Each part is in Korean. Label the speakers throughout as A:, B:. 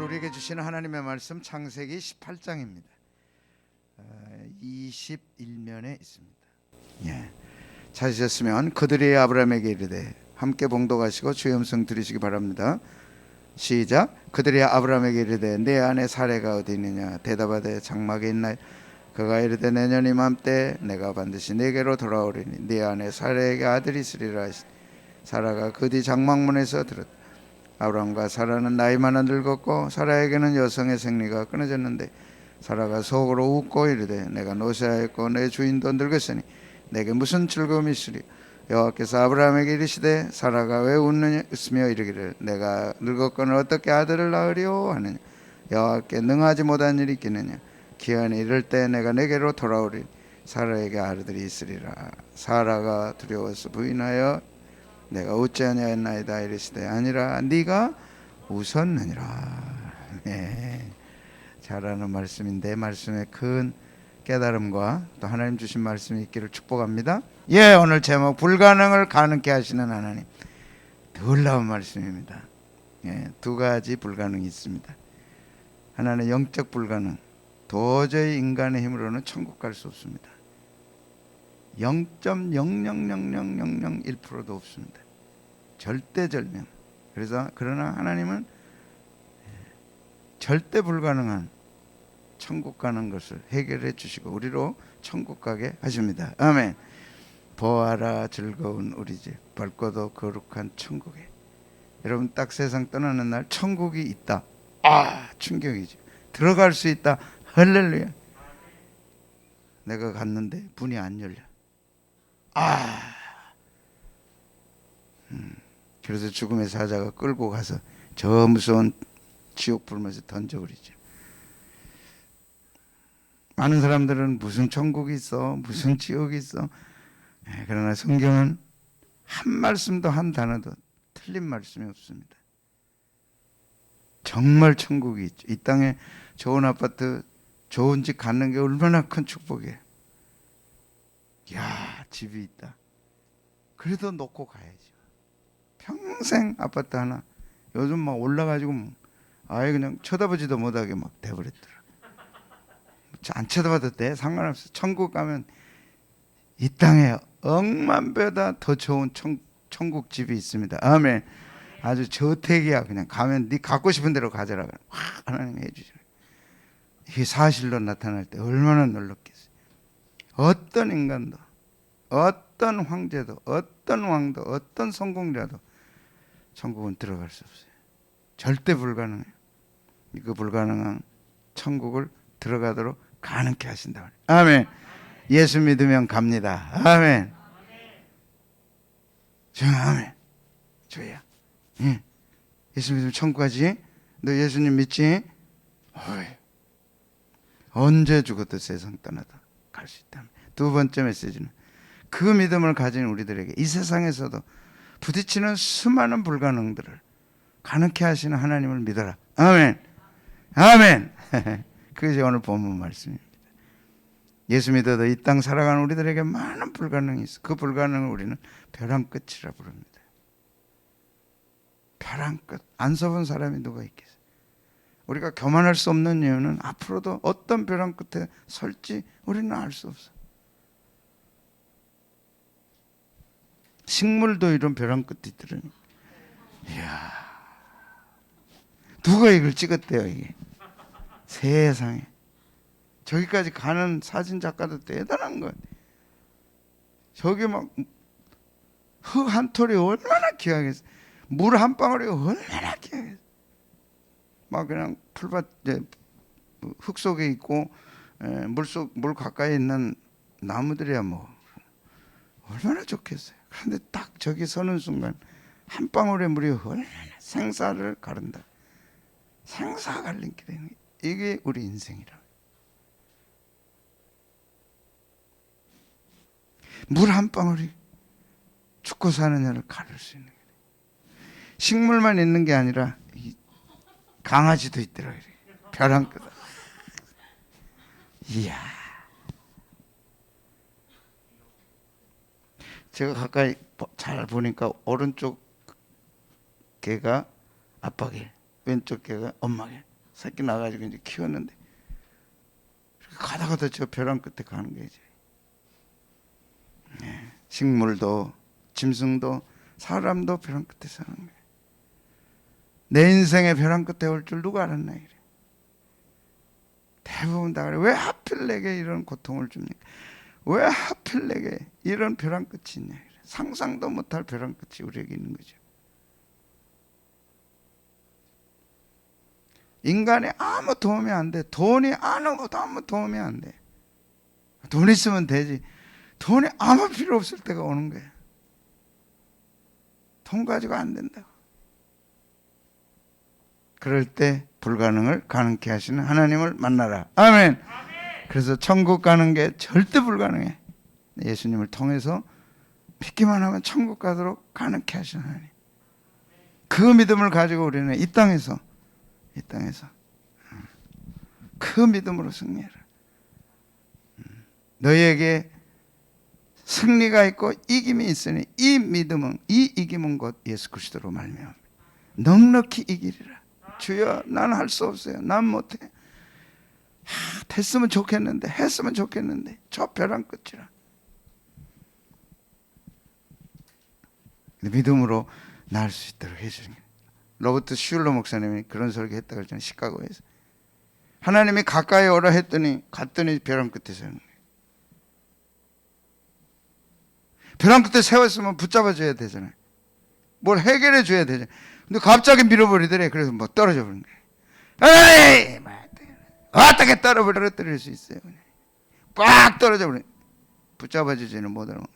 A: 우리에게 주시는 하나님의 말씀 창세기 18장입니다. 21면에 있습니다. 예. 찾으셨으면 그들이 아브라함에게 이르되 함께 봉독하시고 주의 음성 들으시기 바랍니다. 시작. 그들이 아브라함에게 이르되 내 아내 사레가 어디 있느냐? 대답하되 장막에 있나이다. 그가 이르되 내년 이맘때 내가 반드시 내게로 돌아오리니 네 아내 사레에게 아들이 있으리라 하시니 사라가 그 뒤 장막문에서 들었다. 아브라함과 사라는 나이 많아 늙었고 사라에게는 여성의 생리가 끊어졌는데 사라가 속으로 웃고 이르되 내가 노쇠하였고 내 주인도 늙었으니 내게 무슨 즐거움이 있으리. 여호와께서 아브라함에게 이르시되 사라가 왜 웃으며 이르기를 내가 늙었거늘 어떻게 아들을 낳으리오 하느냐. 여호와께 능하지 못한 일이 있겠느냐. 기한이 이를 때 내가 내게로 돌아오리. 사라에게 아들이 있으리라. 사라가 두려워서 부인하여 내가 웃지 아니하였나이다 이르시되 아니라 네가 웃었느니라. 네. 잘하는 말씀인데 말씀에 큰 깨달음과 또 하나님 주신 말씀이 있기를 축복합니다. 예, 오늘 제목 불가능을 가능케 하시는 하나님. 놀라운 말씀입니다. 예, 두 가지 불가능이 있습니다. 하나는 영적 불가능. 도저히 인간의 힘으로는 천국 갈 수 없습니다. 0.0000001%도 없습니다. 절대절명. 그러나 하나님은 절대 불가능한 천국 가는 것을 해결해 주시고 우리로 천국 가게 하십니다. 아멘. 보아라 즐거운 우리 집 밝고도 거룩한 천국에. 여러분 딱 세상 떠나는 날 천국이 있다. 아, 충격이죠. 들어갈 수 있다. 할렐루야. 내가 갔는데 문이 안 열려. 그래서 죽음의 사자가 끌고 가서 저 무서운 지옥 불면서 던져버리죠. 많은 사람들은 무슨 천국이 있어, 무슨 지옥이 있어. 그러나 성경은 한 말씀도 한 단어도 틀린 말씀이 없습니다. 정말 천국이 있죠. 이 땅에 좋은 아파트, 좋은 집 갖는 게 얼마나 큰 축복이에요. 야, 집이 있다. 그래도 놓고 가야죠. 평생 아파트 하나. 요즘 막 올라가지고 아예 그냥 쳐다보지도 못하게 막 돼버렸더라. 안 쳐다봐도 돼. 상관없어. 천국 가면 이 땅에 억만배다 더 좋은 천국 집이 있습니다. 아멘. 아주 저택이야. 그냥 가면 네 갖고 싶은 대로 가져라. 하나님 해주죠. 이게 사실로 나타날 때 얼마나 놀랍겠어요. 어떤 인간도, 어떤 황제도, 어떤 왕도, 어떤 성공자도 천국은 들어갈 수 없어요. 절대 불가능해요. 그 불가능한 천국을 들어가도록 가능케 하신다. 아멘. 예수 믿으면 갑니다. 아멘. 아멘. 주야. 예. 예수 믿으면 천국 가지? 너 예수님 믿지? 어이. 언제 죽어도 세상 떠나도 갈 수 있다. 두 번째 메시지는 그 믿음을 가진 우리들에게 이 세상에서도 부딪히는 수많은 불가능들을 가능케 하시는 하나님을 믿어라. 아멘. 아멘. 그것이 오늘 본문 말씀입니다. 예수 믿어도 이 땅 살아가는 우리들에게 많은 불가능이 있어. 그 불가능을 우리는 벼랑 끝이라 부릅니다. 벼랑 끝. 안 써본 사람이 누가 있겠어요? 우리가 교만할 수 없는 이유는 앞으로도 어떤 벼랑 끝에 설지 우리는 알 수 없어. 식물도 이런 벼랑 끝이 있더라니. 이야, 누가 이걸 찍었대요 이게. 세상에. 저기까지 가는 사진 작가도 대단한 것. 저기 막 흙 한 톨이 얼마나 귀하겠어. 물 한 방울이 얼마나 귀하겠어. 막 그냥 풀밭 흙 속에 있고 물 가까이 있는 나무들이야 뭐 얼마나 좋겠어요. 그런데 딱 저기 서는 순간 한 방울의 물이 얼마나 생사를 가른다. 생사 갈림길에 이게 우리 인생이라. 물 한 방울이 죽고 사느냐를 가를 수 있는 거예요. 식물만 있는 게 아니라 강아지도 있더라고요. 벼랑 끝. 이야. 제가 가까이 잘 보니까 오른쪽 개가 아빠 개, 왼쪽 개가 엄마 개. 새끼 나가지고 이제 키웠는데 가다가다 저 벼랑 끝에 가는 거예요. 네. 식물도 짐승도 사람도 벼랑 끝에 사는 거예요. 내 인생의 벼랑 끝에 올 줄 누가 알았나 이래. 대부분 다 그래. 왜 하필 내게 이런 고통을 줍니까? 왜 하필 내게 이런 벼랑 끝이 있냐. 상상도 못할 벼랑 끝이 우리에게 있는 거죠. 인간이 아무 도움이 안 돼. 돈이 아무 도움이 안 돼. 돈 있으면 되지. 돈이 아무 필요 없을 때가 오는 거야. 돈 가지고 안 된다고. 그럴 때 불가능을 가능케 하시는 하나님을 만나라. 아멘. 그래서 천국 가는 게 절대 불가능해. 예수님을 통해서 믿기만 하면 천국 가도록 가능케 하시는 하나님. 그 믿음을 가지고 우리는 이 땅에서 그 믿음으로 승리해라. 너희에게 승리가 있고 이김이 있으니 이 믿음은, 이 이김은 곧 예수 그리스도로 말미암아 넉넉히 이기리라. 주여, 나는 할 수 없어요. 난 못해. 됐으면 좋겠는데, 했으면 좋겠는데 저 벼랑 끝이라. 믿음으로 나을 수 있도록 해주는 거예요. 로버트 슐러 목사님이 그런 설교했다고 그랬잖아요. 시카고에서. 하나님이 가까이 오라 했더니 갔더니 벼랑 끝에 서는 거예요. 벼랑 끝에 세웠으면 붙잡아 줘야 되잖아요. 뭘 해결해 줘야 되잖아요. 근데 갑자기 밀어버리더래. 그래서 뭐 떨어져 버린 거예요. 에이! 어떻게 떨어뜨릴 수 있어요? 꽉 떨어져 버려. 붙잡아 주지는 못하는 거죠.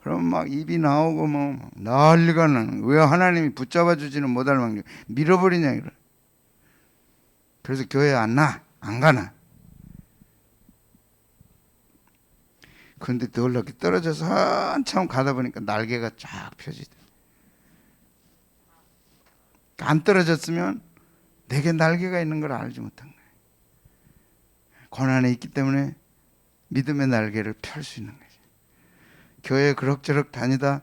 A: 그럼 막 입이 나오고 뭐 난리가 나는. 왜 하나님이 붙잡아 주지는 못할 망정 밀어버리냐 이래. 그래서 교회 안 가나. 그런데 놀랍게 떨어져서 한참 가다 보니까 날개가 쫙 펴지더라. 안 떨어졌으면 내게 날개가 있는 걸 알지 못한 거예요. 고난에 있기 때문에 믿음의 날개를 펼 수 있는 거죠. 교회에 그럭저럭 다니다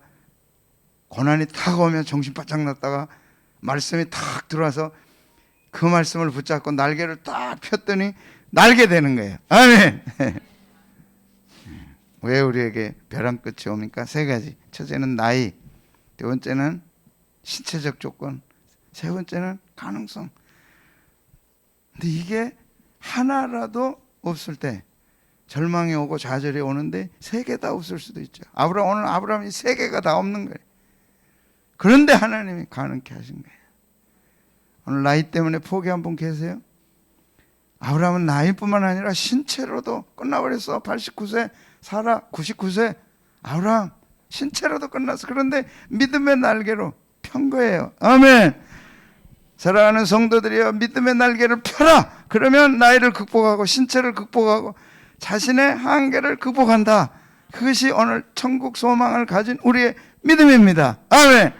A: 고난이 탁 오면 정신 바짝 났다가 말씀이 탁 들어와서 그 말씀을 붙잡고 날개를 딱 폈더니 날게 되는 거예요. 아멘. 왜 우리에게 벼랑 끝이 옵니까? 세 가지. 첫째는 나이, 두 번째는 신체적 조건, 세 번째는 가능성. 근데 이게 하나라도 없을 때 절망이 오고 좌절이 오는데 세 개 다 없을 수도 있죠. 오늘 아브라함이 세 개가 다 없는 거예요. 그런데 하나님이 가능케 하신 거예요. 오늘 나이 때문에 포기한 분 계세요? 아브라함은 나이뿐만 아니라 신체로도 끝나버렸어. 89세 사라 99세. 아브라함 신체로도 끝났어. 그런데 믿음의 날개로 편 거예요. 아멘. 사랑하는 성도들이여, 믿음의 날개를 펴라. 그러면 나이를 극복하고 신체를 극복하고 자신의 한계를 극복한다. 그것이 오늘 천국 소망을 가진 우리의 믿음입니다. 아멘.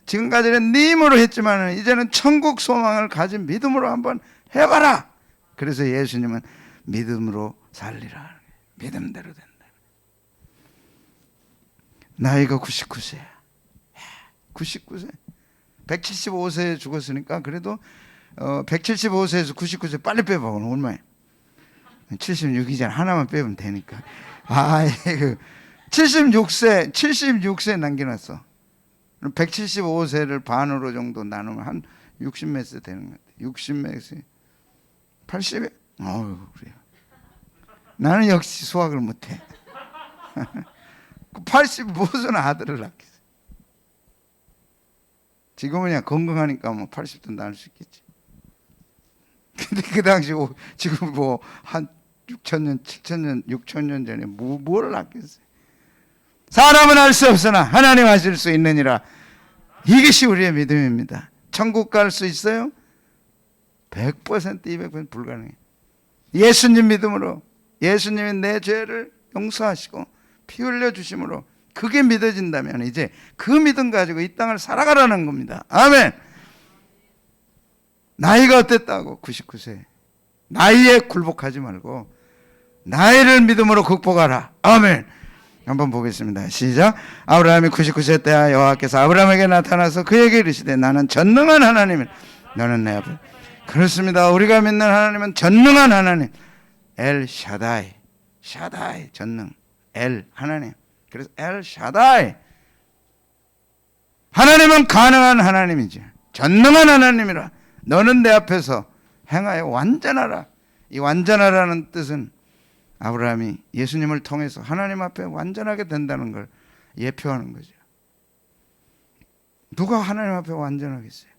A: 지금까지는 네 힘으로 했지만 이제는 천국 소망을 가진 믿음으로 한번 해봐라. 그래서 예수님은 믿음으로 살리라. 믿음대로 된다. 나이가 99세야. 99세. 175세에 죽었으니까 그래도 175세에서 99세 빨리 빼봐. 오늘 얼마야? 76이잖아. 하나만 빼면 되니까. 76세 남겨놨어. 175세를 반으로 정도 나누면 한 60몇 세 되는 것 같아. 60몇 세. 80에? 어휴, 그래요. 나는 역시 수학을 못해. 85세는 아들을 낳겠어. 지금은 그냥 건강하니까 뭐 80도 낳을 수 있겠지. 근데 그 당시 지금 뭐 한 6천년, 7천년, 6천년 전에 뭘 낳겠어요? 사람은 할 수 없으나 하나님 하실 수 있느니라. 이것이 우리의 믿음입니다. 천국 갈 수 있어요? 100%, 200% 불가능해요. 예수님 믿음으로, 예수님이 내 죄를 용서하시고 피 흘려 주심으로 그게 믿어진다면 이제 그 믿음 가지고 이 땅을 살아가라는 겁니다. 아멘. 나이가 어땠다고? 99세. 나이에 굴복하지 말고 나이를 믿음으로 극복하라. 아멘. 한번 보겠습니다. 시작. 아브라함이 99세 때야 여호와께서 아브라함에게 나타나서 그에게 이르시되 나는 전능한 하나님이라. 너는 내 앞에 그렇습니다. 우리가 믿는 하나님은 전능한 하나님, 엘 샤다이, 샤다이 전능, 엘 하나님. 그래서 엘 샤다이, 하나님은 가능한 하나님이지, 전능한 하나님이라. 너는 내 앞에서 행하여 완전하라. 이 완전하라는 뜻은 아브라함이 예수님을 통해서 하나님 앞에 완전하게 된다는 걸 예표하는 거죠. 누가 하나님 앞에 완전하겠어요?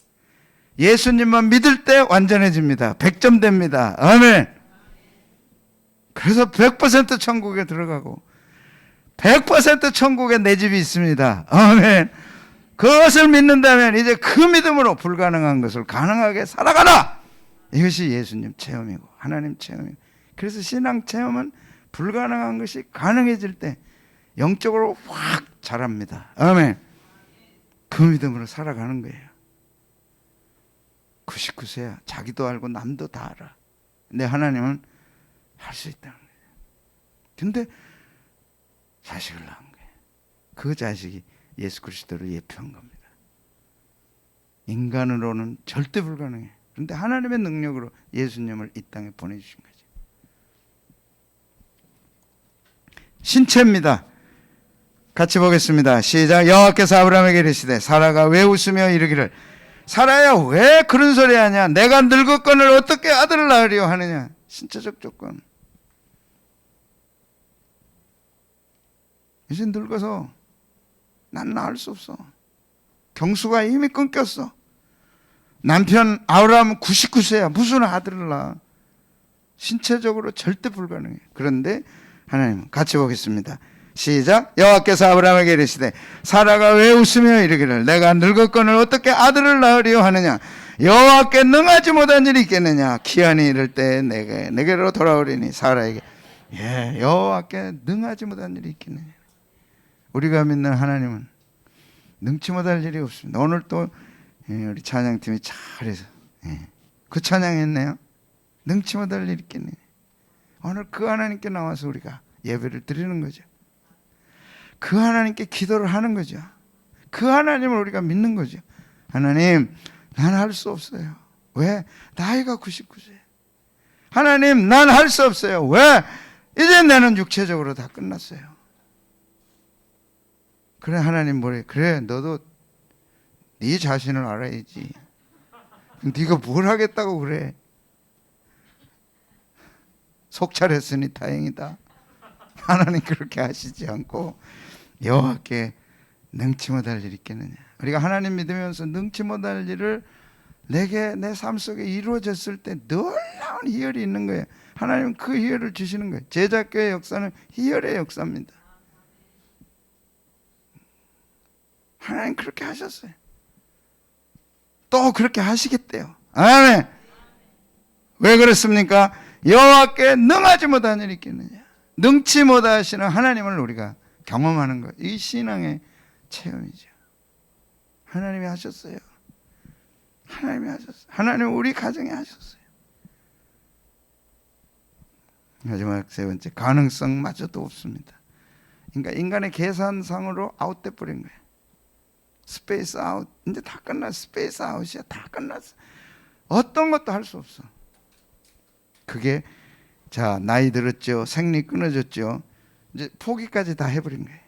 A: 예수님만 믿을 때 완전해집니다. 100점 됩니다. 아멘. 그래서 100% 천국에 들어가고 100% 천국에 내 집이 있습니다. 아멘. 그것을 믿는다면 이제 그 믿음으로 불가능한 것을 가능하게 살아가라. 이것이 예수님 체험이고 하나님 체험이고. 그래서 신앙 체험은 불가능한 것이 가능해질 때 영적으로 확 자랍니다. 아멘. 그 믿음으로 살아가는 거예요. 99세야. 자기도 알고 남도 다 알아. 근데 하나님은 할 수 있다는 거예요. 근데 자식을 낳은 거예요. 그 자식이 예수 그리스도를 예표한 겁니다. 인간으로는 절대 불가능해. 그런데 하나님의 능력으로 예수님을 이 땅에 보내주신 거죠. 신체입니다. 같이 보겠습니다. 시작. 여호와께서 아브라함에게 이르시되 사라가 왜 웃으며 이르기를 사라야 왜 그런 소리 하냐? 내가 늙었거늘 어떻게 아들을 낳으려 하느냐? 신체적 조건. 이제 늙어서 난 낳을 수 없어. 경수가 이미 끊겼어. 남편 아브라함은 99세야. 무슨 아들을 낳아? 신체적으로 절대 불가능해. 그런데 하나님은 같이 보겠습니다. 시작. 여호와께서 아브라함에게 이르시되 사라가 왜 웃으며 이르기를 내가 늙었거늘 어떻게 아들을 낳으려 하느냐? 여호와께 능하지 못한 일이 있겠느냐? 기한이 이를 때 내게로 돌아오리니 사라에게 여호와께 능하지 못한 일이 있겠느냐? 우리가 믿는 하나님은 능치 못할 일이 없습니다. 오늘 또 우리 찬양팀이 잘해서 그 찬양했네요. 능치 못할 일이 있겠느냐? 오늘 그 하나님께 나와서 우리가 예배를 드리는 거죠. 그 하나님께 기도를 하는 거죠. 그 하나님을 우리가 믿는 거죠. 하나님, 난 할 수 없어요. 왜? 나이가 99세. 하나님, 난 할 수 없어요. 왜? 이제 나는 육체적으로 다 끝났어요. 그래, 하나님 뭐래? 그래, 너도 네 자신을 알아야지. 네가 뭘 하겠다고 그래? 속찰했으니 다행이다. 하나님 그렇게 하시지 않고 여호와께 능치 못할 일이 있겠느냐? 우리가 하나님 믿으면서 능치 못할 일을 내게 내 삶 속에 이루어졌을 때 놀라운 희열이 있는 거예요. 하나님은 그 희열을 주시는 거예요. 제자교회 역사는 희열의 역사입니다. 하나님 그렇게 하셨어요. 또 그렇게 하시겠대요. 아멘. 왜 그렇습니까? 여호와께 능하지 못한 일이 있겠느냐? 능치 못하시는 하나님을 우리가 경험하는 것. 이 신앙의 체험이죠. 하나님이 하셨어요. 하나님이 하셨어요. 하나님은 우리 가정에 하셨어요. 마지막 세 번째, 가능성마저도 없습니다. 그러니까 인간의 계산상으로 아웃돼 버린 거예요. 스페이스 아웃. 이제 다 끝났어. 스페이스 아웃이야. 다 끝났어. 어떤 것도 할 수 없어. 그게 자, 나이 들었죠. 생리 끊어졌죠. 이제 포기까지 다 해버린 거예요.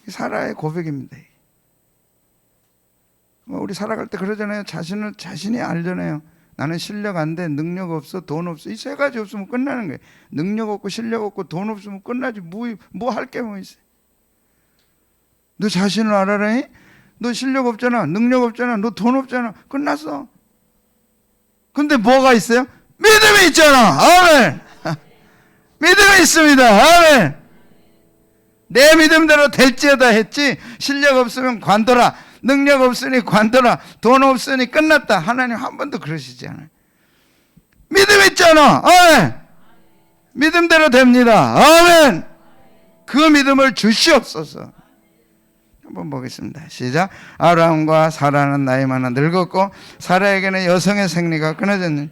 A: 사라의 고백입니다. 우리 살아갈 때 그러잖아요. 자신이 알잖아요. 나는 실력 안 돼, 능력 없어, 돈 없어. 이 세 가지 없으면 끝나는 거예요. 능력 없고 실력 없고 돈 없으면 끝나지. 뭐 할 게 뭐 있어? 너 자신을 알아라. 너 실력 없잖아, 능력 없잖아, 너 돈 없잖아. 끝났어. 근데 뭐가 있어요? 믿음이 있잖아. 아멘. 믿음이 있습니다. 아멘. 내 믿음대로 될지어다 했지. 실력 없으면 관둬라. 능력 없으니 관둬라. 돈 없으니 끝났다. 하나님 한 번도 그러시지 않아요. 믿음 있잖아. 아멘. 믿음대로 됩니다. 아멘. 그 믿음을 주시옵소서. 한번 보겠습니다. 시작. 아브라함과 사라는 나이 많아 늙었고 사라에게는 여성의 생리가 끊어졌느니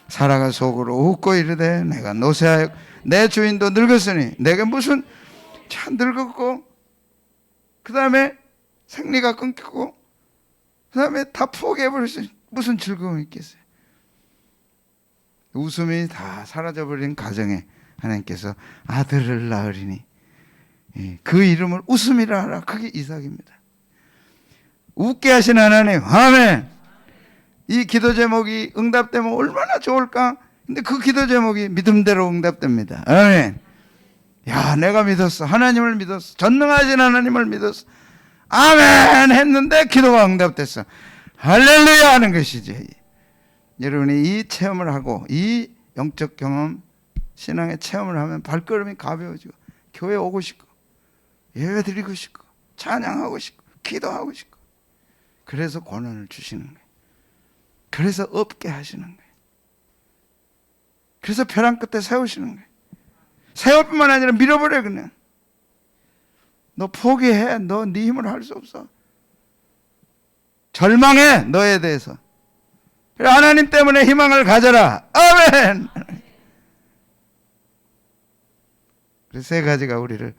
A: 사라가 속으로 웃고 이르되 내가 노쇠하여 내 주인도 늙었으니 내게 무슨 참 늙었고 그 다음에 생리가 끊기고 그 다음에 다 포기해버렸으니 무슨 즐거움이 있겠어요. 웃음이 다 사라져버린 가정에 하나님께서 아들을 낳으리니 그 이름을 웃음이라 하라. 그게 이삭입니다. 웃게 하신 하나님, 아멘. 이 기도 제목이 응답되면 얼마나 좋을까? 근데 그 기도 제목이 믿음대로 응답됩니다. 아멘. 야, 내가 믿었어. 하나님을 믿었어. 전능하신 하나님을 믿었어. 아멘 했는데 기도가 응답됐어. 할렐루야 하는 것이지. 여러분이 이 체험을 하고 이 영적 경험, 신앙의 체험을 하면 발걸음이 가벼워지고 교회 오고 싶고 예배 드리고 싶고 찬양하고 싶고 기도하고 싶고, 그래서 권한을 주시는 거예요. 그래서 없게 하시는 거예요. 그래서 벼랑 끝에 세우시는 거예요. 세울 뿐만 아니라 밀어버려. 그냥 너 포기해. 너 네 힘으로 할 수 없어. 절망해 너에 대해서. 그래, 하나님 때문에 희망을 가져라. 아멘. 그래서 세 가지가 우리를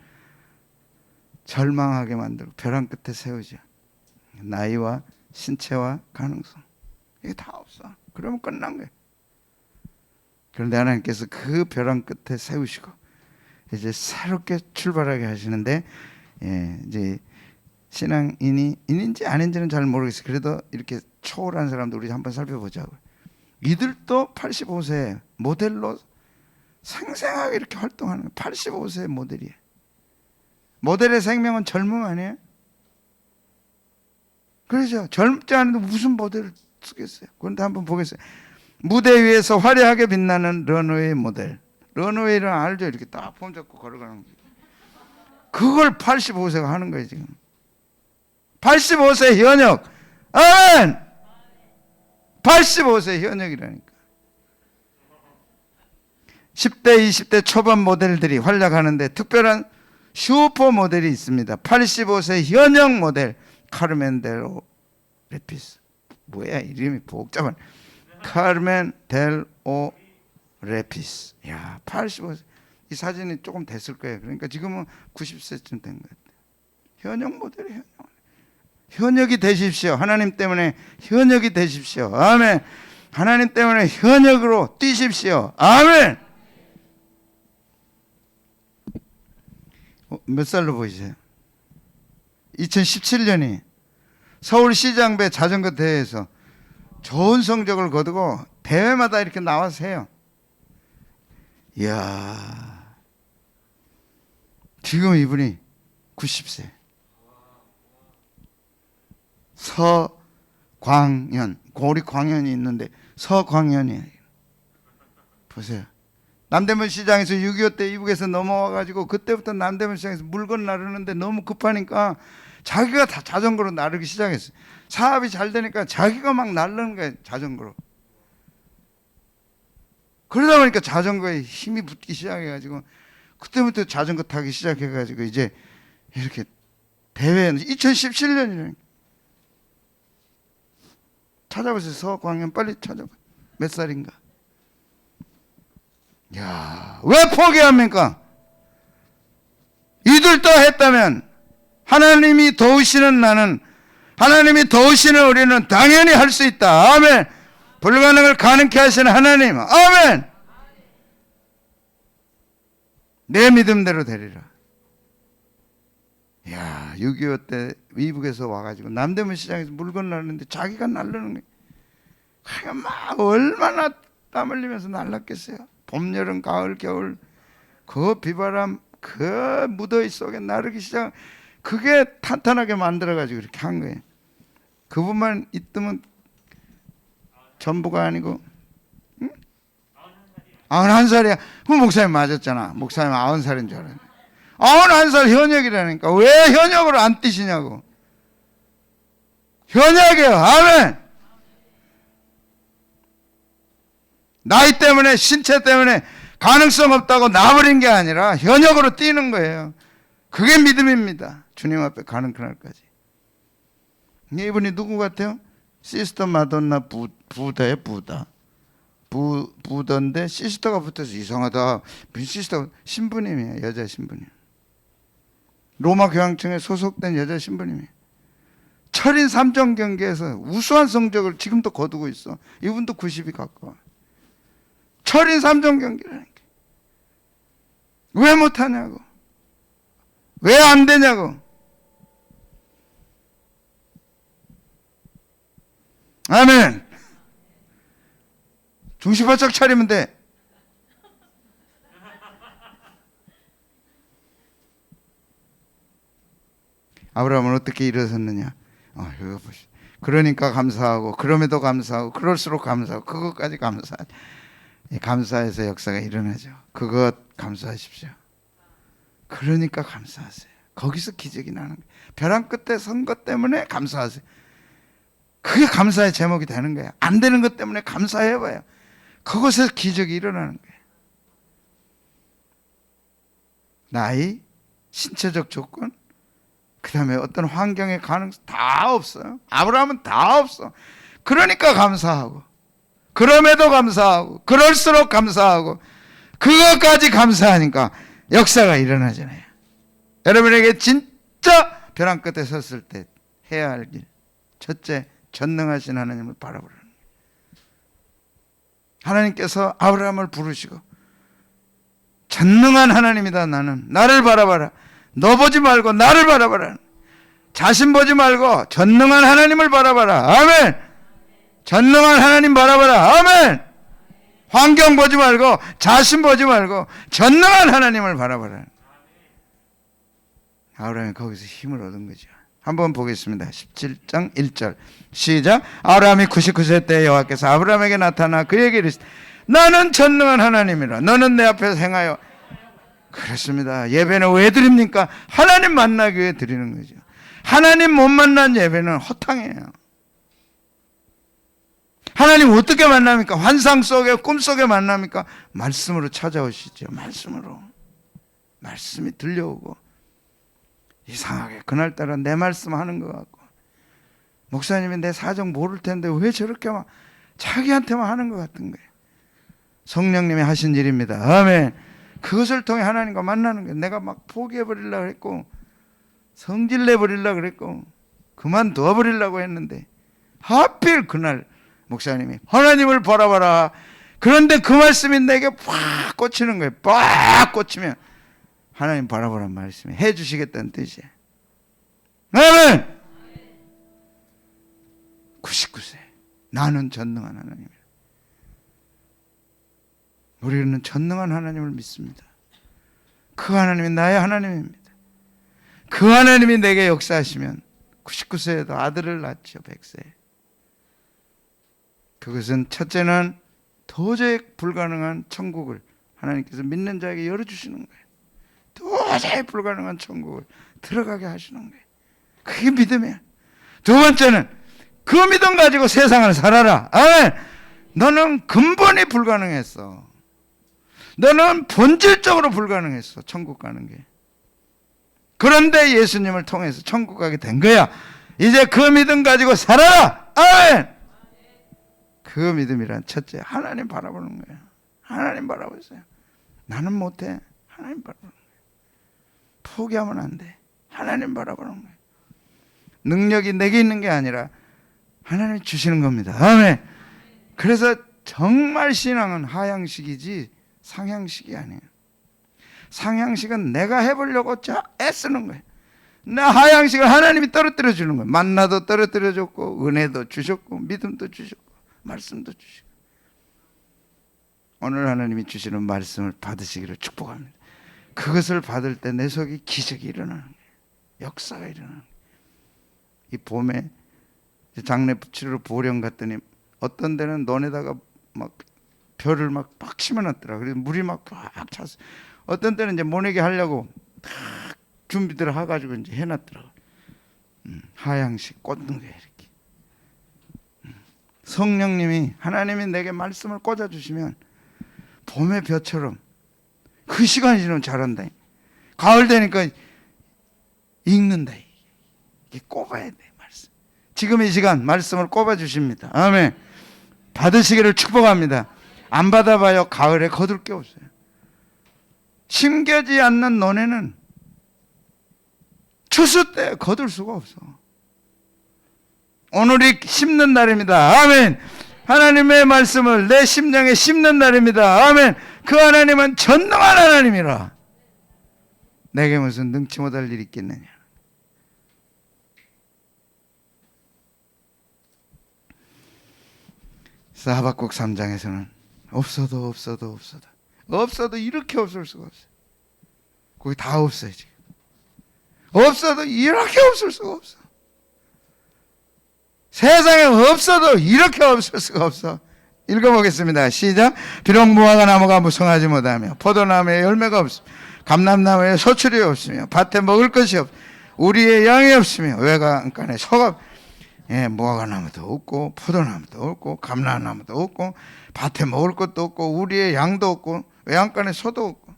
A: 절망하게 만들고 벼랑 끝에 세우죠. 나이와 신체와 가능성, 이게 다 없어. 그러면 끝난 거예요. 그런데 하나님께서 그 벼랑 끝에 세우시고 이제 새롭게 출발하게 하시는데, 이제 신앙인인지 아닌지는 잘 모르겠어요. 그래도 이렇게 초월한 사람들 우리 한번 살펴보자고요. 이들도 85세 모델로 생생하게 이렇게 활동하는 거예요. 85세 모델이에요. 모델의 생명은 젊음 아니에요? 그렇죠. 젊지 않은데 무슨 모델을 쓰겠어요. 그런데 한번 보겠어요. 무대 위에서 화려하게 빛나는 런웨이 모델. 런웨이를 알죠? 이렇게 딱 폼 잡고 걸어가는 거. 그걸 85세가 하는 거예요 지금. 85세 현역. 아멘. 85세 현역이라니까. 10대 20대 초반 모델들이 활약하는데 특별한 슈퍼 모델이 있습니다. 85세 현역 모델 카르멘 델 오 레피스. 뭐야 이름이 복잡한. 카르멘 델 오 레피스. 야, 85세. 이 사진이 조금 됐을 거예요. 그러니까 지금은 90세쯤 된 것 같아요. 현역 모델이 현역. 현역이 되십시오. 하나님 때문에 현역이 되십시오. 아멘. 하나님 때문에 현역으로 뛰십시오. 아멘. 몇 살로 보이세요? 2017년이 서울시장배 자전거 대회에서 좋은 성적을 거두고 대회마다 이렇게 나와서 해요. 이야, 지금 이분이 90세. 서광현, 고리 광현이 있는데 서광현이에요. 보세요. 남대문 시장에서 6.25 때 이북에서 넘어와가지고 그때부터 남대문 시장에서 물건 나르는데 너무 급하니까 자기가 다 자전거로 나르기 시작했어요. 사업이 잘 되니까 자기가 막 나르는 거예요, 자전거로. 그러다 보니까 자전거에 힘이 붙기 시작해가지고 그때부터 자전거 타기 시작해가지고 이제 이렇게 대회는 2017년이라니까. 찾아보세요. 서광현 빨리 찾아봐. 몇 살인가? 야, 왜 포기합니까? 이들도 했다면 하나님이 도우시는 나는, 하나님이 도우시는 우리는 당연히 할 수 있다. 아멘. 불가능을 가능케 하시는 하나님. 아멘. 내 믿음대로 되리라. 야, 6.25 때 이북에서 와가지고 남대문 시장에서 물건 나르는데 자기가 나르는 거예요. 막 얼마나 땀 흘리면서 날랐겠어요. 봄, 여름, 가을, 겨울 그 비바람, 그 무더위 속에 나르기 시작. 그게 탄탄하게 만들어가지고 이렇게 한 거예요. 그분만 있으면 전부가 아니고. 응? 91살이야. 그 목사님 맞았잖아. 목사님 90살인 줄 알았네. 91살 현역이라니까. 왜 현역으로 안 뛰시냐고. 현역이에요. 아멘. 나이 때문에, 신체 때문에 가능성 없다고 놔버린 게 아니라 현역으로 뛰는 거예요. 그게 믿음입니다. 주님 앞에 가는 그날까지. 이분이 누구 같아요? 시스터 마돈나 부다예요. 부다인데 시스터가 붙어서 이상하다. 시스터 신부님이에요. 여자 신부님. 로마 교황청에 소속된 여자 신부님이에요. 철인 3종 경기에서 우수한 성적을 지금도 거두고 있어. 이분도 90이 가까워. 철인 3종 경기라니까. 왜 못하냐고. 왜 안 되냐고. 아멘. 중심 바짝 차리면 돼. 아브라함은 어떻게 일어섰느냐. 이거 보시. 그러니까 감사하고, 그럼에도 감사하고, 그럴수록 감사하고, 그것까지 감사하죠. 감사해서 역사가 일어나죠. 그것 감사하십시오. 그러니까 감사하세요. 거기서 기적이 나는 거예요. 벼랑 끝에 선 것 때문에 감사하세요. 그게 감사의 제목이 되는 거예요. 안 되는 것 때문에 감사해봐요. 그것에서 기적이 일어나는 거예요. 나이, 신체적 조건, 그 다음에 어떤 환경의 가능성 다 없어요. 아브라함은 다 없어. 그러니까 감사하고, 그럼에도 감사하고, 그럴수록 감사하고, 그것까지 감사하니까 역사가 일어나잖아요. 여러분에게 진짜 벼랑 끝에 섰을 때 해야 할 일, 첫째, 전능하신 하나님을 바라보라는 거예요. 하나님께서 아브라함을 부르시고, 전능한 하나님이다. 나를 바라봐라. 너 보지 말고 나를 바라봐라. 자신 보지 말고 전능한 하나님을 바라봐라. 아멘. 전능한 하나님 바라봐라. 아멘. 환경 보지 말고, 자신 보지 말고 전능한 하나님을 바라봐라. 아브라함이 거기서 힘을 얻은 거죠. 한번 보겠습니다. 17장 1절 시작. 아브라함이 99세 때 여호와께서 아브라함에게 나타나 그에게 이르시되 나는 전능한 하나님이라 너는 내 앞에서 행하여. 그렇습니다. 예배는 왜 드립니까? 하나님 만나기 위해 드리는 거죠. 하나님 못 만난 예배는 허탕이에요. 하나님 어떻게 만납니까? 환상 속에, 꿈 속에 만납니까? 말씀으로 찾아오시죠. 말씀으로. 말씀이 들려오고, 이상하게 그날따라 내 말씀 하는 것 같고, 목사님이 내 사정 모를 텐데 왜 저렇게 막 자기한테만 하는 것 같은 거예요. 성령님이 하신 일입니다. 아멘. 그것을 통해 하나님과 만나는 거예요. 내가 막 포기해버리려고 했고, 성질내버리려고 그랬고, 그만둬버리려고 했는데, 하필 그날 목사님이 하나님을 바라봐라. 그런데 그 말씀이 내게 팍 꽂히는 거예요. 팍 꽂히면 하나님 바라보란 말씀이 해주시겠다는 뜻이에요. 아멘. 99세 나는 전능한 하나님이라. 우리는 전능한 하나님을 믿습니다. 그 하나님이 나의 하나님입니다. 그 하나님이 내게 역사하시면 99세에도 아들을 낳죠. 100세. 그것은 첫째는 도저히 불가능한 천국을 하나님께서 믿는 자에게 열어주시는 거예요. 도저히 불가능한 천국을 들어가게 하시는 거예요. 그게 믿음이야. 두 번째는 그 믿음 가지고 세상을 살아라. 아멘. 너는 근본이 불가능했어. 너는 본질적으로 불가능했어. 천국 가는 게. 그런데 예수님을 통해서 천국 가게 된 거야. 이제 그 믿음 가지고 살아라. 아멘. 그 믿음이란 첫째, 하나님 바라보는 거예요. 하나님 바라보세요. 나는 못해. 하나님 바라보는 거예요. 포기하면 안 돼. 하나님 바라보는 거예요. 능력이 내게 있는 게 아니라 하나님이 주시는 겁니다. 아멘. 그래서 정말 신앙은 하향식이지 상향식이 아니에요. 상향식은 내가 해보려고 애쓰는 거예요. 나 하향식을 하나님이 떨어뜨려 주는 거예요. 만나도 떨어뜨려 줬고, 은혜도 주셨고, 믿음도 주셨고, 말씀도 주시고. 오늘 하나님이 주시는 말씀을 받으시기를 축복합니다. 그것을 받을 때 내 속에 기적이 일어나는 거예요. 역사가 일어나는 거예요. 이 봄에 장례 치르러 보령 갔더니 어떤 데는 논에다가 막 별을 막 심어놨더라. 그래서 물이 막 꽉 찼어. 어떤 때는 이제 모내기 하려고 다 준비들 해가지고 이제 해놨더라. 하향식 꽂는 거예요, 이렇게. 성령님이, 하나님이 내게 말씀을 꽂아주시면 봄의 벼처럼 그 시간이 지나면 자란다. 가을 되니까 익는다. 이게 꼽아야 돼, 말씀. 지금 이 시간 말씀을 꼽아주십니다. 아멘. 받으시기를 축복합니다. 안 받아봐요. 가을에 거둘 게 없어요. 심겨지 않는 논에는 추수 때 거둘 수가 없어. 오늘이 심는 날입니다. 아멘. 하나님의 말씀을 내 심령에 심는 날입니다. 아멘. 그 하나님은 전능한 하나님이라. 내게 무슨 능치 못할 일이 있겠느냐. 하박국 3장에서는 없어도 이렇게 없을 수가 없어요. 거기 다 없어요. 지금 없어도 이렇게 없을 수가 없어. 세상에 없어도 이렇게 없을 수가 없어. 읽어보겠습니다. 시작. 비록 무화과 나무가 무성하지 못하며 포도나무에 열매가 없으며 감람나무에 소출이 없으며 밭에 먹을 것이 없, 우리의 양이 없으며 외관간에 소가, 무화과 나무도 없고 포도나무도 없고 감람나무도 없고 밭에 먹을 것도 없고 우리의 양도 없고 외양간에 소도 없고,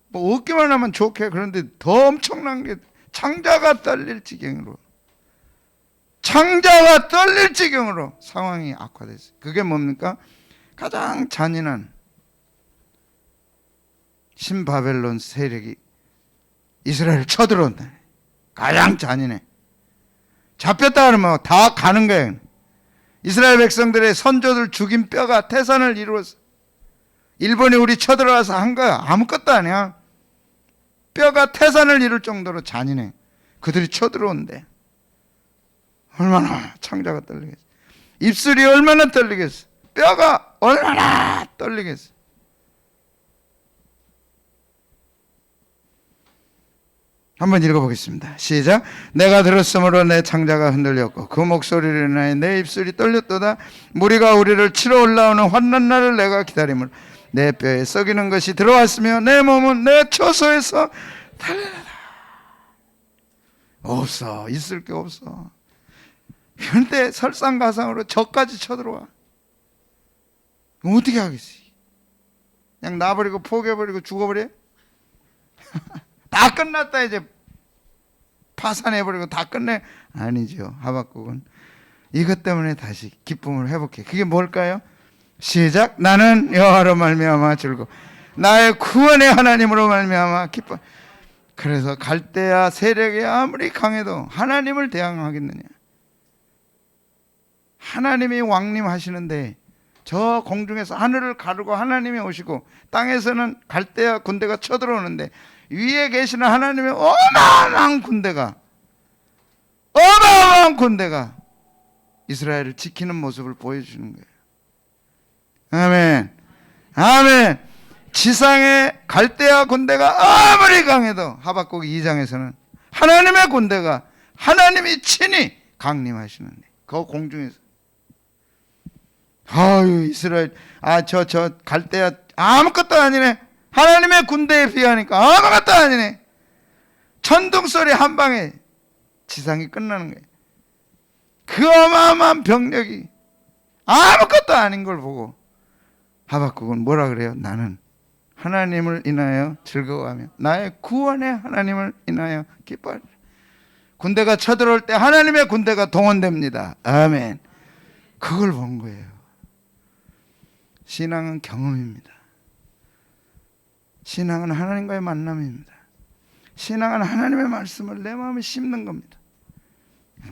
A: 뭐 없기만 하면 좋게. 그런데 더 엄청난 게 창자가 떨릴 지경으로 상황이 악화됐어요. 그게 뭡니까? 가장 잔인한 신바벨론 세력이 이스라엘을 쳐들어온다. 가장 잔인해. 잡혔다 그러면 다 가는 거예요. 이스라엘 백성들의 선조들 죽인 뼈가 태산을 이루었어. 일본이 우리 쳐들어와서 한 거야. 아무것도 아니야. 뼈가 태산을 이룰 정도로 잔인해. 그들이 쳐들어온대. 얼마나 창자가 떨리겠어. 입술이 얼마나 떨리겠어. 뼈가 얼마나 떨리겠어. 한번 읽어보겠습니다. 시작. 내가 들었으므로 내 창자가 흔들렸고 그 목소리를 인하여 내 입술이 떨렸도다. 무리가 우리를 치러 올라오는 환난 날을 내가 기다림을 내 뼈에 썩이는 것이 들어왔으며 내 몸은 내 처소에서 달려나다. 없어. 있을 게 없어. 그런데 설상가상으로 저까지 쳐들어와. 어떻게 하겠어? 그냥 놔버리고 포기해버리고 죽어버려? 다 끝났다 이제 파산해버리고 다 끝내? 아니죠. 하박국은 이것 때문에 다시 기쁨을 회복해. 그게 뭘까요? 시작. 나는 여호와로 말미암아 즐거워 나의 구원의 하나님으로 말미암아 기뻐. 그래서 갈대아 세력이 아무리 강해도 하나님을 대항하겠느냐. 하나님이 왕림하시는데 저 공중에서 하늘을 가르고 하나님이 오시고 땅에서는 갈대아 군대가 쳐들어오는데 위에 계시는 하나님의 어마어마한 군대가 이스라엘을 지키는 모습을 보여주는 거예요. 아멘. 아멘. 지상의 갈대아 군대가 아무리 강해도 하박국 2장에서는 하나님의 군대가 하나님이 친히 강림하시는데 그 공중에서 아유 이스라엘 저 갈대아 아무것도 아니네. 하나님의 군대에 비하니까 아무것도 아니네. 천둥소리 한 방에 지상이 끝나는 거예요. 그 어마어마한 병력이 아무것도 아닌 걸 보고 하박국은 뭐라 그래요? 나는 하나님을 인하여 즐거워하며 나의 구원의 하나님을 인하여 기뻐하리라. 군대가 쳐들어올 때 하나님의 군대가 동원됩니다. 아멘. 그걸 본 거예요. 신앙은 경험입니다. 신앙은 하나님과의 만남입니다. 신앙은 하나님의 말씀을 내 마음에 심는 겁니다.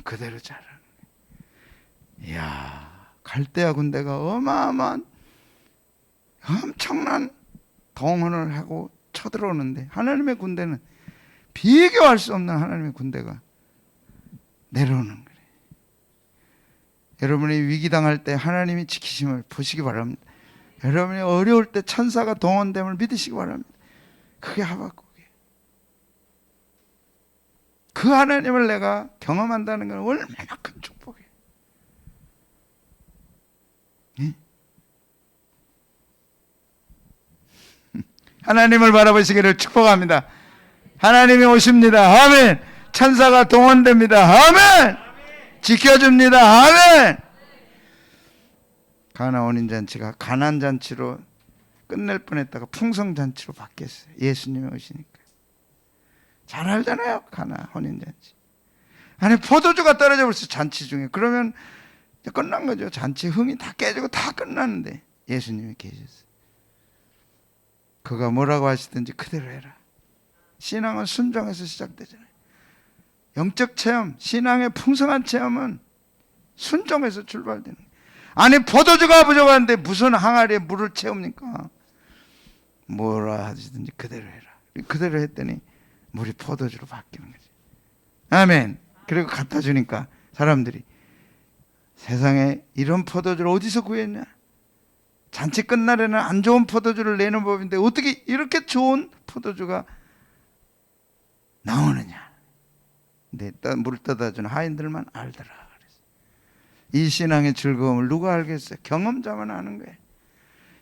A: 그대로 자라는 거예요. 이야, 갈대아 군대가 어마어마한 엄청난 동원을 하고 쳐들어오는데 하나님의 군대는 비교할 수 없는 하나님의 군대가 내려오는 거예요. 여러분이 위기당할 때 하나님이 지키심을 보시기 바랍니다. 여러분이 어려울 때 천사가 동원됨을 믿으시기 바랍니다. 그게 하박국이에요. 그 하나님을 내가 경험한다는 건 얼마나 큰 축복이에요. 네? 하나님을 바라보시기를 축복합니다. 하나님이 오십니다. 아멘. 천사가 동원됩니다. 아멘. 지켜줍니다. 아멘. 가나 혼인잔치가 가난잔치로 끝낼 뻔했다가 풍성잔치로 바뀌었어요. 예수님이 오시니까. 잘 알잖아요. 가나 혼인잔치. 아니 포도주가 떨어져 버렸어. 잔치 중에. 그러면 끝난 거죠. 잔치 흥이 다 깨지고 다 끝났는데 예수님이 계셨어요. 그가 뭐라고 하시든지 그대로 해라. 신앙은 순종에서 시작되잖아요. 영적 체험, 신앙의 풍성한 체험은 순종에서 출발되는 거예요. 아니 포도주가 부족한데 무슨 항아리에 물을 채웁니까? 뭐라 하시든지 그대로 해라. 그대로 했더니 물이 포도주로 바뀌는 거지. 아멘. 그리고 갖다 주니까 사람들이 세상에 이런 포도주를 어디서 구했냐? 잔치 끝날에는 안 좋은 포도주를 내는 법인데 어떻게 이렇게 좋은 포도주가 나오느냐? 근데 물 떠다 준 하인들만 알더라. 이 신앙의 즐거움을 누가 알겠어요? 경험자만 아는 거예요.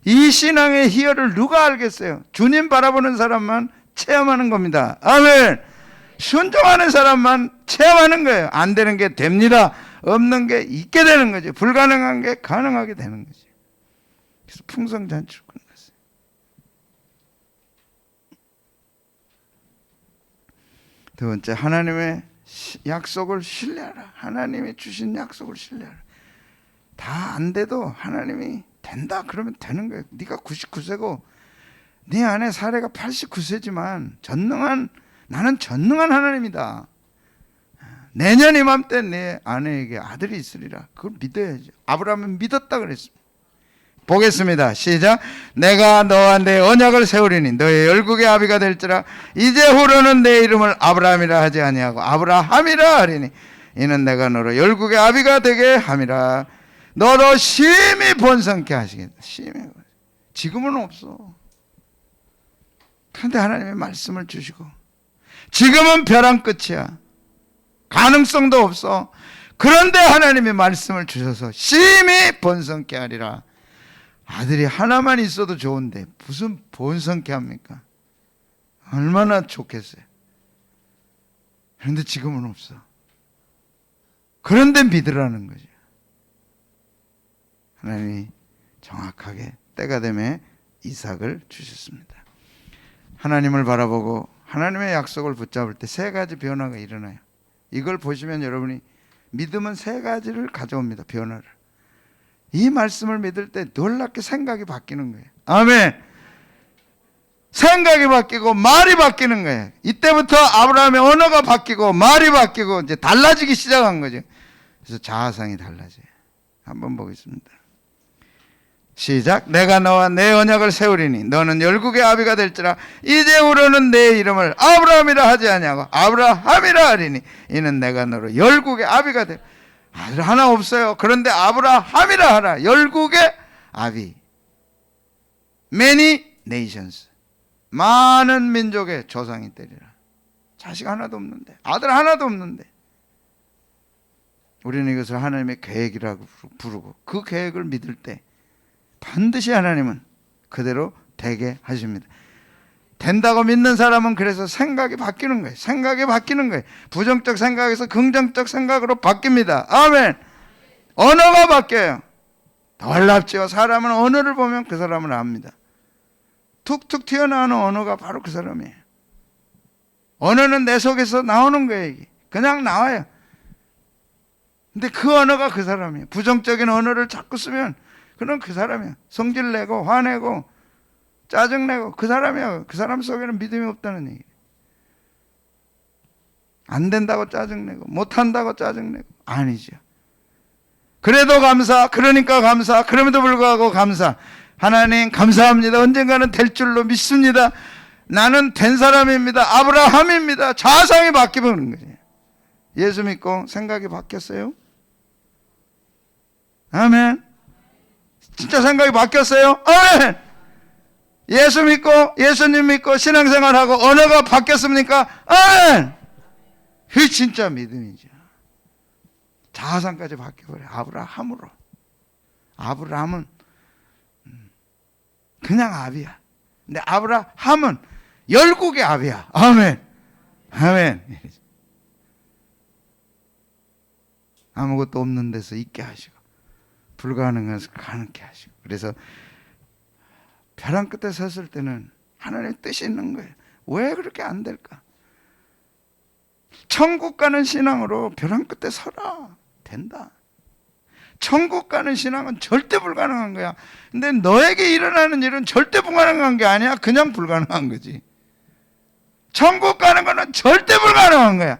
A: 이 신앙의 희열을 누가 알겠어요? 주님 바라보는 사람만 체험하는 겁니다. 아멘. 순종하는 사람만 체험하는 거예요. 안 되는 게 됩니다. 없는 게 있게 되는 거죠. 불가능한 게 가능하게 되는 거죠. 그래서 풍성잔치로 끝났어요. 두 번째, 하나님의 약속을 신뢰하라. 하나님이 주신 약속을 신뢰하라. 다 안 돼도 하나님이 된다 그러면 되는 거예요. 네가 99세고 네 안에 사례가 89세지만 나는 전능한 하나님이다. 내년 이맘때 내 아내에게 아들이 있으리라. 그걸 믿어야죠. 아브라함은 믿었다 그랬습니다. 보겠습니다. 시작. 내가 너와 내 언약을 세우리니 너의 열국의 아비가 될지라. 이제 후로는 내 이름을 아브라함이라 하지 아니하고 아브라함이라 하리니 이는 내가 너로 열국의 아비가 되게 함이라. 너로 심히 번성케 하시겠다. 심히. 지금은 없어. 그런데 하나님의 말씀을 주시고 지금은 벼랑 끝이야. 가능성도 없어. 그런데 하나님의 말씀을 주셔서 심히 번성케 하리라. 아들이 하나만 있어도 좋은데 무슨 번성케 합니까? 얼마나 좋겠어요. 그런데 지금은 없어. 그런데 믿으라는 거죠. 하나님이 정확하게 때가 되매 이삭을 주셨습니다. 하나님을 바라보고 하나님의 약속을 붙잡을 때 세 가지 변화가 일어나요. 이걸 보시면 여러분이 믿음은 세 가지를 가져옵니다. 변화를. 이 말씀을 믿을 때 놀랍게 생각이 바뀌는 거예요. 아멘. 생각이 바뀌고 말이 바뀌는 거예요. 이때부터 아브라함의 언어가 바뀌고 말이 바뀌고 이제 달라지기 시작한 거죠. 그래서 자아상이 달라져요. 한번 보겠습니다. 시작. 내가 너와 내 언약을 세우리니 너는 열국의 아비가 될지라. 이제후로는 내 이름을 아브라함이라 하지 아니하고 아브라함이라 하리니 이는 내가 너로 열국의 아비가 될. 아들 하나 없어요. 그런데 아브라함이라 하라. 열국의 아비. Many nations. 많은 민족의 조상이 되리라. 자식 하나도 없는데, 아들 하나도 없는데 우리는 이것을 하나님의 계획이라고 부르고 그 계획을 믿을 때 반드시 하나님은 그대로 되게 하십니다. 된다고 믿는 사람은 그래서 생각이 바뀌는 거예요. 생각이 바뀌는 거예요. 부정적 생각에서 긍정적 생각으로 바뀝니다. 아멘. 언어가 바뀌어요. 놀랍죠. 사람은 언어를 보면 그 사람을 압니다. 툭툭 튀어나오는 언어가 바로 그 사람이에요. 언어는 내 속에서 나오는 거예요. 이게. 그냥 나와요. 근데 그 언어가 그 사람이에요. 부정적인 언어를 자꾸 쓰면 그럼 그 사람이야. 성질내고 화내고 짜증내고 그 사람이야. 그 사람 속에는 믿음이 없다는 얘기예요. 안 된다고 짜증내고 못한다고 짜증내고 아니죠. 그래도 감사, 그러니까 감사, 그럼에도 불구하고 감사. 하나님 감사합니다. 언젠가는 될 줄로 믿습니다. 나는 된 사람입니다. 아브라함입니다. 자상이 바뀌는 거죠. 예수 믿고 생각이 바뀌었어요? 아멘. 진짜 생각이 바뀌었어요? 아멘. 예수 믿고 예수님 믿고 신앙생활하고 언어가 바뀌었습니까? 아멘. 그게 진짜 믿음이죠. 자아상까지 바뀌어버려요. 아브라함으로. 아브라함은 그냥 아비야. 근데 아브라함은 열국의 아비야. 아멘. 아멘. 아무것도 없는 데서 있게 하시고 불가능한 것을 가능케 하시고. 그래서 벼랑 끝에 섰을 때는 하나님의 뜻이 있는 거예요. 왜 그렇게 안 될까? 천국 가는 신앙으로 벼랑 끝에 서라. 된다. 천국 가는 신앙은 절대 불가능한 거야. 근데 너에게 일어나는 일은 절대 불가능한 게 아니야. 그냥 불가능한 거지. 천국 가는 거는 절대 불가능한 거야.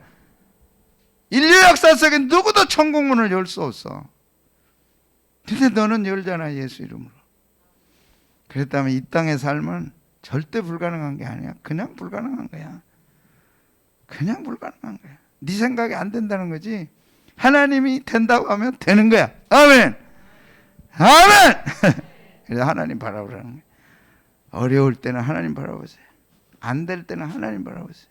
A: 인류 역사 속에 누구도 천국 문을 열 수 없어. 근데 너는 열잖아, 예수 이름으로. 그랬다면 이 땅의 삶은 절대 불가능한 게 아니야. 그냥 불가능한 거야. 그냥 불가능한 거야. 네 생각이 안 된다는 거지. 하나님이 된다고 하면 되는 거야. 아멘. 아멘. 그래서 하나님 바라보라는 거야. 어려울 때는 하나님 바라보세요. 안 될 때는 하나님 바라보세요.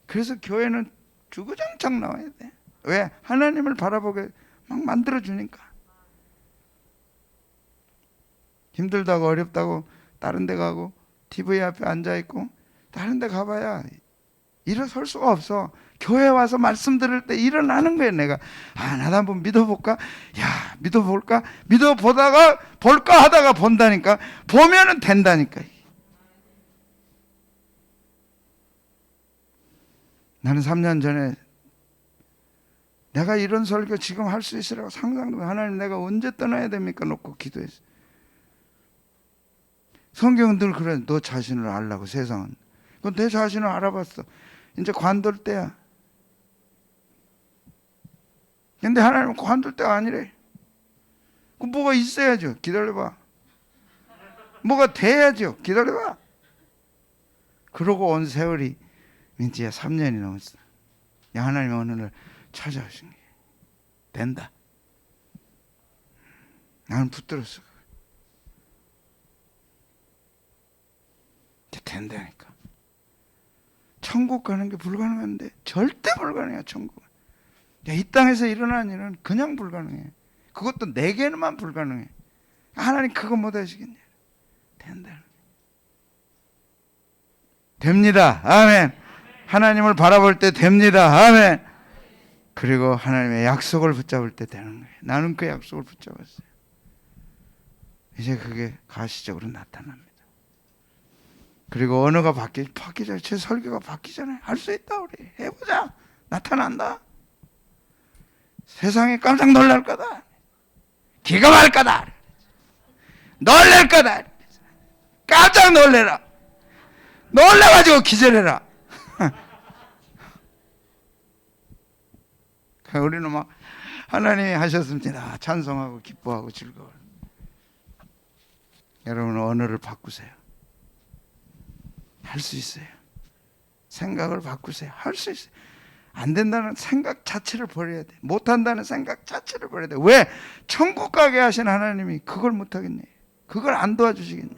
A: 그래서 교회는 주구장창 나와야 돼. 왜? 하나님을 바라보게 막 만들어주니까. 힘들다고 어렵다고 다른 데 가고 TV 앞에 앉아있고 다른 데 가봐야 일어설 수가 없어. 교회 와서 말씀 들을 때 일어나는 거예요. 내가 나도 한번 믿어볼까? 야, 믿어볼까? 믿어보다가 볼까 하다가 본다니까. 보면은 된다니까. 나는 3년 전에 내가 이런 설교 지금 할 수 있으라고 상상도 하나님 내가 언제 떠나야 됩니까? 놓고 기도했어. 성경은 늘 그래. 너 자신을 알라고 세상은. 그건 내 자신을 알아봤어. 이제 관둘 때야. 근데 하나님은 관둘 때가 아니래. 그 뭐가 있어야죠. 기다려봐. 뭐가 돼야죠. 기다려봐. 그러고 온 세월이 이제 3년이 넘었어. 야, 하나님이 어느 날 찾아오신 게 된다. 나는 붙들었어. 된다니까. 천국 가는 게 불가능한데 절대 불가능해. 천국. 야, 이 땅에서 일어나는 일은 그냥 불가능해. 그것도 내게만 불가능해. 하나님 그거 못 하시겠냐. 된다. 됩니다. 아멘. 하나님을 바라볼 때 됩니다. 아멘. 그리고 하나님의 약속을 붙잡을 때 되는 거예요. 나는 그 약속을 붙잡았어요. 이제 그게 가시적으로 나타납니다. 그리고 언어가 바뀌기 전에 제 설교가 바뀌잖아요. 할 수 있다. 우리 해보자. 나타난다. 세상에 깜짝 놀랄 거다. 기가 말 거다. 놀랄 거다. 깜짝 놀래라. 놀라가지고 기절해라. 우리는 막 하나님이 하셨습니다. 찬송하고 기뻐하고 즐거워. 여러분 언어를 바꾸세요. 할 수 있어요. 생각을 바꾸세요. 할 수 있어요. 안 된다는 생각 자체를 버려야 돼. 못한다는 생각 자체를 버려야 돼. 왜? 천국 가게 하신 하나님이 그걸 못하겠냐. 그걸 안 도와주시겠냐.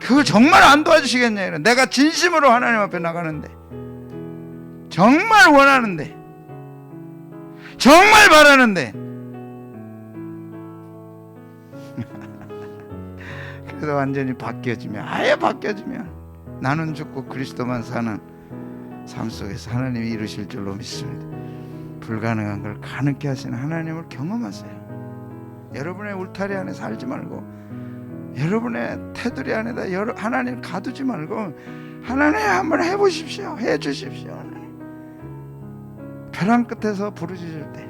A: 그걸 정말 안 도와주시겠냐. 내가 진심으로 하나님 앞에 나가는데, 정말 원하는데, 정말 바라는데, 그래서 완전히 바뀌어지면, 아예 바뀌어지면 나는 죽고 그리스도만 사는 삶 속에서 하나님이 이루실 줄로 믿습니다. 불가능한 걸 가능케 하시는 하나님을 경험하세요. 여러분의 울타리 안에 살지 말고, 여러분의 테두리 안에다 하나님 가두지 말고 하나님 한번 해보십시오. 해주십시오. 벼랑 끝에서 부르짖을 때